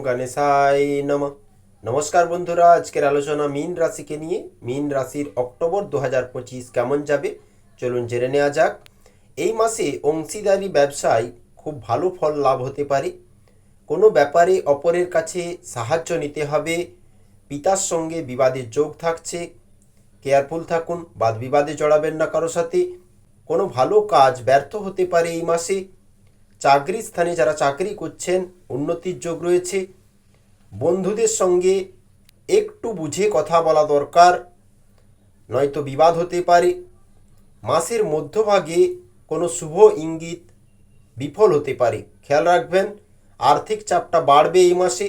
গণেশায় নমঃ। নমস্কার বন্ধুরা, আজকের আলোচনা মীন রাশিকে নিয়ে। মীন রাশির অক্টোবর 2025 কেমন যাবে চলুন জেনে নেওয়া যাক। এই মাসে অংশীদারি ব্যবসায় খুব ভালো ফল লাভ হতে পারে। কোনো ব্যাপারে অপরের কাছে সাহায্য নিতে হবে। পিতার সঙ্গে বিবাদের যোগ থাকছে, কেয়ারফুল থাকুন, বাদ বিবাদে জড়াবেন না কারো সাথে। কোনো ভালো কাজ ব্যর্থ হতে পারে এই মাসে। চাকরির স্থানে যারা চাকরি করছেন উন্নতির যোগ রয়েছে। বন্ধুদের সঙ্গে একটু বুঝে কথা বলা দরকার, নয়তো বিবাদ হতে পারে। মাসের মধ্যভাগে কোনো শুভ ইঙ্গিত বিফল হতে পারে, খেয়াল রাখবেন। আর্থিক চাপটা বাড়বে এই মাসে।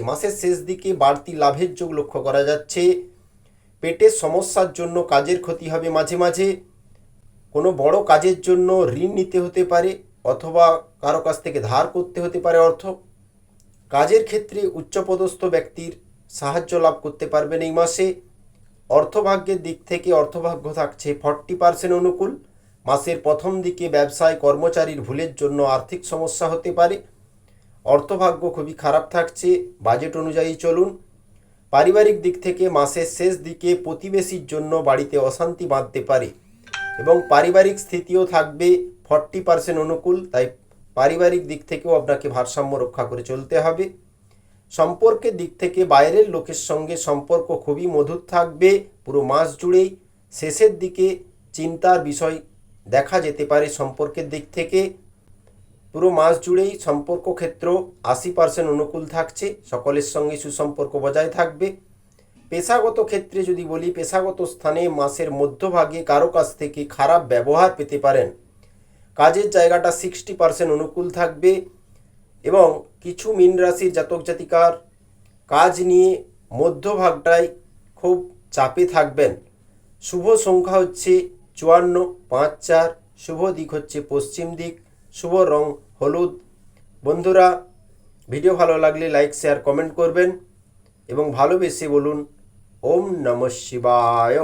মাসের শেষ দিকে বাড়তি লাভের যোগ লক্ষ্য করা যাচ্ছে। পেটের সমস্যার জন্য কাজের ক্ষতি হবে মাঝে মাঝে। কোনো বড় কাজের জন্য ঋণ নিতে হতে পারে অথবা কারো কাছ থেকে ধার করতে হতে পারে অর্থ। কাজের ক্ষেত্রে উচ্চপদস্থ ব্যক্তির সাহায্য লাভ করতে পারবেন এই মাসে। অর্থভাগ্যের দিক থেকে অর্থভাগ্য থাকছে 40% অনুকূল। মাসের প্রথম দিকে ব্যবসায় কর্মচারীর ভুলের জন্য আর্থিক সমস্যা হতে পারে। অর্থভাগ্য খুবই খারাপ থাকছে, বাজেট অনুযায়ী চলুন। পারিবারিক দিক থেকে মাসের শেষ দিকে প্রতিবেশীর জন্য বাড়িতে অশান্তি বাঁধতে পারে এবং পারিবারিক স্থিতিও থাকবে 40% অনুকূল। তাই পারিবারিক দিক থেকেও আপনাকে ভারসাম্য রক্ষা করে চলতে হবে। সম্পর্কের দিক থেকে বাইরের লোকের সঙ্গে সম্পর্ক খুবই মধুর থাকবে পুরো মাস জুড়েই। শেষের দিকে চিন্তার বিষয় দেখা যেতে পারে সম্পর্কের দিক থেকে। পুরো মাস জুড়েই সম্পর্ক ক্ষেত্র 80% অনুকূল থাকছে, সকলের সঙ্গে সুসম্পর্ক বজায় থাকবে। পেশাগত ক্ষেত্রে যদি বলি, পেশাগত স্থানে মাসের মধ্যভাগে কারো কাছ থেকে খারাপ ব্যবহার পেতে পারেন। কাজের জায়গাটা 60% অনুকূল থাকবে এবং কিছু মীন রাশির জাতক জাতিকার কাজ নিয়ে মধ্যভাগটায় খুব চাপে থাকবেন। শুভ সংখ্যা হচ্ছে 54, 5, 4। শুভ দিক হচ্ছে পশ্চিম দিক। শুভ রং হলুদ। বন্ধুরা, ভিডিও ভালো লাগলে লাইক শেয়ার কমেন্ট করবেন এবং ভালোবেসে বলুন ওম নমঃ শিবায়।